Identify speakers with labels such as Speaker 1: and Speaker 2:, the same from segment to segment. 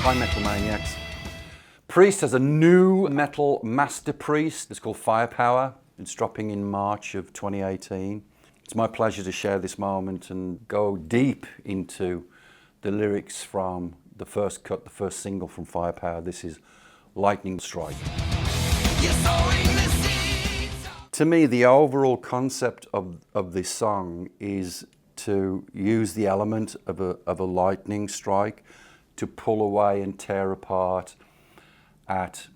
Speaker 1: Hi Metal Maniacs. Priest has a new metal master priest. It's called Firepower. It's dropping in March of 2018. It's my pleasure to share this moment and go deep into the lyrics from the first cut, the first single from Firepower. This is Lightning Strike. To me, the overall concept of this song is to use the element of a lightning strike to pull away and tear apart at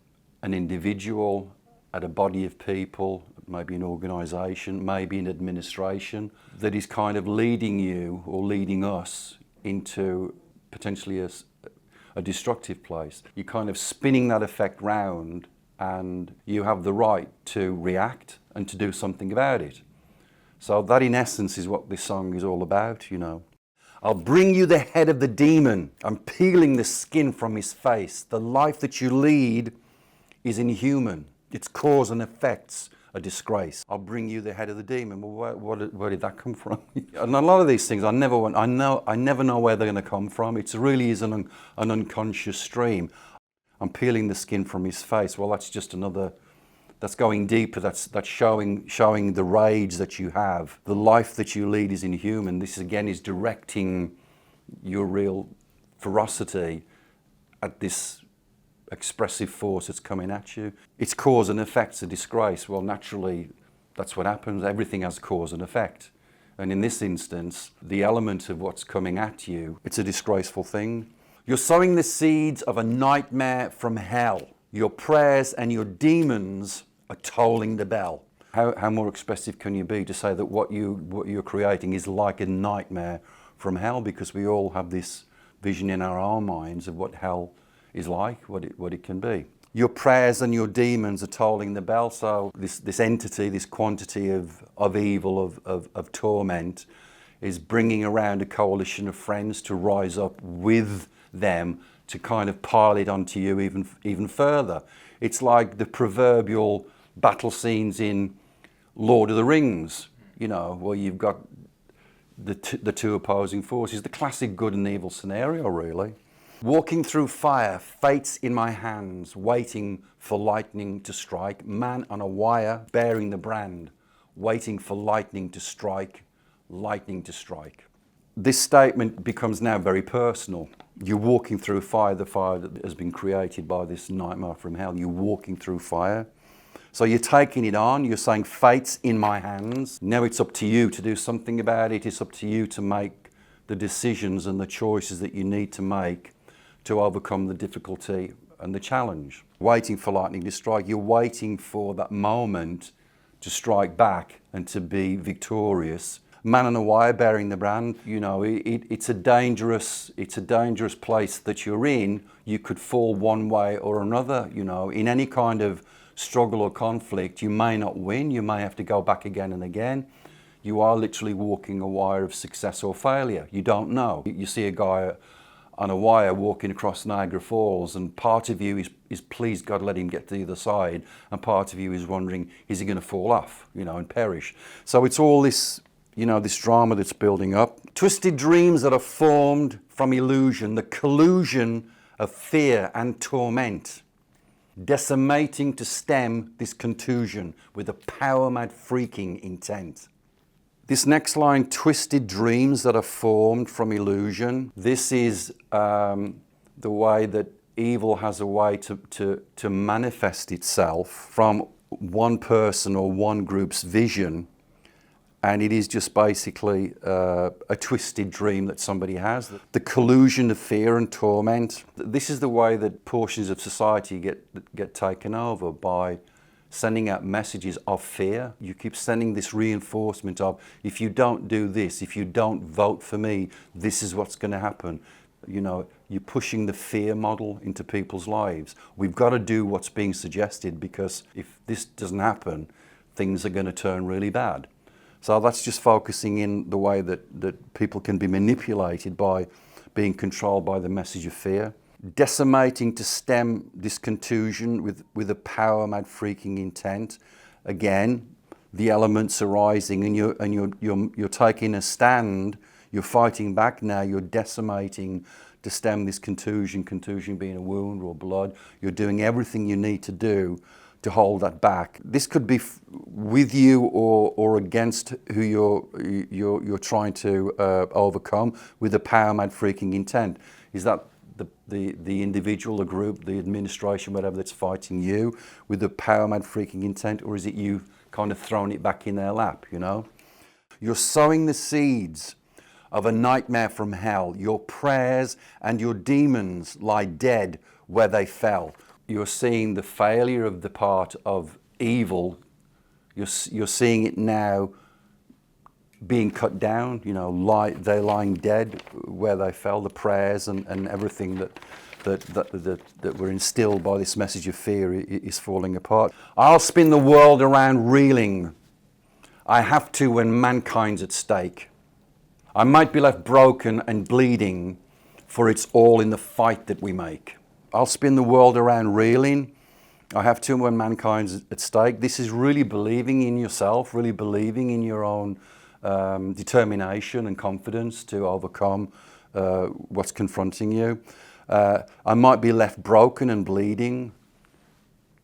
Speaker 1: an individual, at a body of people, maybe an organisation, maybe an administration, that is kind of leading you or leading us into potentially a destructive place. You're kind of spinning that effect round, and you have the right to react and to do something about it. So that in essence is what this song is all about, you know. I'll bring you the head of the demon. I'm peeling the skin from his face. The life that you lead is inhuman. Its cause and effects a disgrace. I'll bring you the head of the demon. Well, where did that come from? And a lot of these things, I never know where they're going to come from. It really is an unconscious stream. I'm peeling the skin from his face. Well, that's just another. That's going deeper. That's showing the rage that you have. The life that you lead is inhuman. This again is directing your real ferocity at this expressive force that's coming at you. Its cause and effect's a disgrace. Well, naturally, that's what happens. Everything has cause and effect. And in this instance, the element of what's coming at you, it's a disgraceful thing. You're sowing the seeds of a nightmare from hell. Your prayers and your demons are tolling the bell. How more expressive can you be to say that what you're creating is like a nightmare from hell? Because we all have this vision in our own minds of what hell is like, what it can be. Your prayers and your demons are tolling the bell. So this entity, this quantity of evil, of torment, is bringing around a coalition of friends to rise up with them to kind of pile it onto you even further. It's like the proverbial battle scenes in Lord of the Rings, you know, where you've got the two opposing forces, the classic good and evil scenario, really. Walking through fire, fate's in my hands, waiting for lightning to strike. Man on a wire, bearing the brand, waiting for lightning to strike, lightning to strike. This statement becomes now very personal. You're walking through fire, the fire that has been created by this nightmare from hell. You're walking through fire. So you're taking it on, you're saying fate's in my hands. Now it's up to you to do something about it. It's up to you to make the decisions and the choices that you need to make to overcome the difficulty and the challenge. Waiting for lightning to strike, you're waiting for that moment to strike back and to be victorious. Man on a wire, bearing the brand, you know, it's a dangerous place that you're in. You could fall one way or another, you know. In any kind of struggle or conflict, you may not win, you may have to go back again and again. You are literally walking a wire of success or failure. You don't know. You see a guy on a wire walking across Niagara Falls, and part of you is please God let him get to the other side, and part of you is wondering, is he going to fall off, you know, and perish? So it's all this, you know, this drama that's building up. Twisted dreams that are formed from illusion, the collusion of fear and torment, decimating to stem this contusion with a power-mad freaking intent. This next line, twisted dreams that are formed from illusion. This is the way that evil has a way to manifest itself from one person or one group's vision. And it is just basically a twisted dream that somebody has. The collusion of fear and torment. This is the way that portions of society get taken over, by sending out messages of fear. You keep sending this reinforcement of, if you don't do this, if you don't vote for me, this is what's going to happen. You know, you're pushing the fear model into people's lives. We've got to do what's being suggested, because if this doesn't happen, things are going to turn really bad. So that's just focusing in the way that people can be manipulated by being controlled by the message of fear. Decimating to stem this contusion with a power-mad freaking intent. Again, the elements are rising, and you're taking a stand. You're fighting back now. You're decimating to stem this contusion being a wound or blood. You're doing everything you need to do to hold that back. This could be with you or against who you're trying to overcome with a power mad freaking intent. Is that the individual, the group, the administration, whatever, that's fighting you with the power mad freaking intent, or is it you kind of throwing it back in their lap, you know? You're sowing the seeds of a nightmare from hell. Your prayers and your demons lie dead where they fell. You're seeing the failure of the part of evil. You're seeing it now being cut down, you know, they're lying dead where they fell. The prayers and everything that were instilled by this message of fear is falling apart. I'll spin the world around reeling. I have to when mankind's at stake. I might be left broken and bleeding, for it's all in the fight that we make. I'll spin the world around reeling. I have to when mankind's at stake. This is really believing in yourself, really believing in your own determination and confidence to overcome what's confronting you. I might be left broken and bleeding.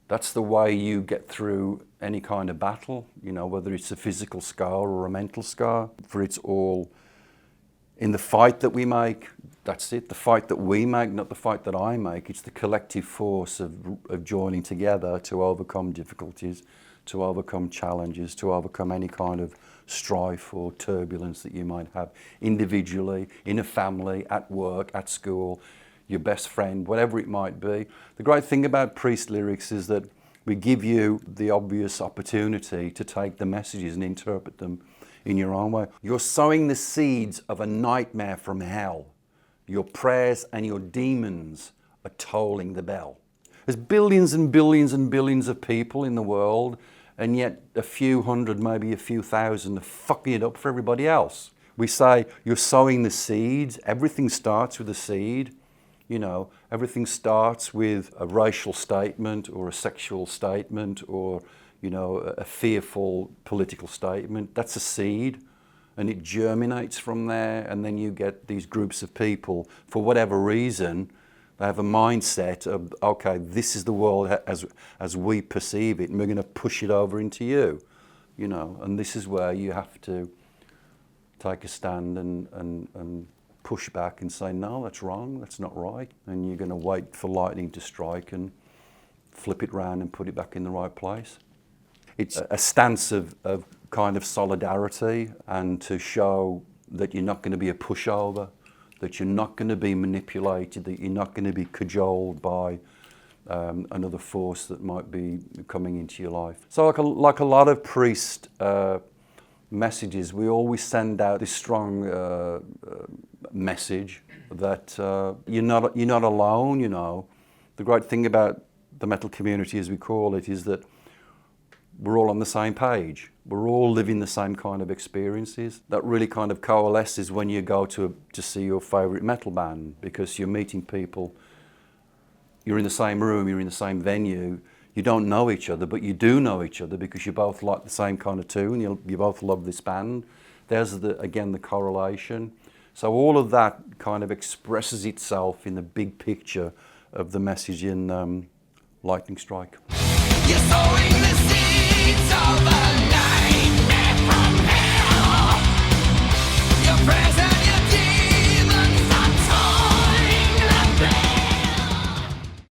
Speaker 1: That's the way you get through any kind of battle, you know, whether it's a physical scar or a mental scar. For it's all in the fight that we make. That's it, the fight that we make, not the fight that I make. It's the collective force of joining together to overcome difficulties, to overcome challenges, to overcome any kind of strife or turbulence that you might have individually, in a family, at work, at school, your best friend, whatever it might be. The great thing about Priest lyrics is that we give you the obvious opportunity to take the messages and interpret them in your own way. You're sowing the seeds of a nightmare from hell. Your prayers and your demons are tolling the bell. There's billions and billions and billions of people in the world, and yet a few hundred, maybe a few thousand are fucking it up for everybody else. We say you're sowing the seeds. Everything starts with a seed. You know, everything starts with a racial statement or a sexual statement or, you know, a fearful political statement. That's a seed, and it germinates from there, and then you get these groups of people, for whatever reason, they have a mindset of, okay, this is the world as we perceive it, and we're going to push it over into you, you know. And this is where you have to take a stand and push back and say, no, that's wrong, that's not right. And you're going to wait for lightning to strike and flip it round and put it back in the right place. It's a stance of kind of solidarity, and to show that you're not going to be a pushover, that you're not going to be manipulated, that you're not going to be cajoled by another force that might be coming into your life. So like a lot of Priest messages, we always send out this strong message that you're not alone, you know. The great thing about the metal community, as we call it, is that we're all on the same page. We're all living the same kind of experiences. That really kind of coalesces when you go to see your favourite metal band, because you're meeting people, you're in the same room, you're in the same venue, you don't know each other, but you do know each other because you both like the same kind of tune, you both love this band. There's, again, the correlation. So all of that kind of expresses itself in the big picture of the message in Lightning Strike.
Speaker 2: You're sowing the seeds of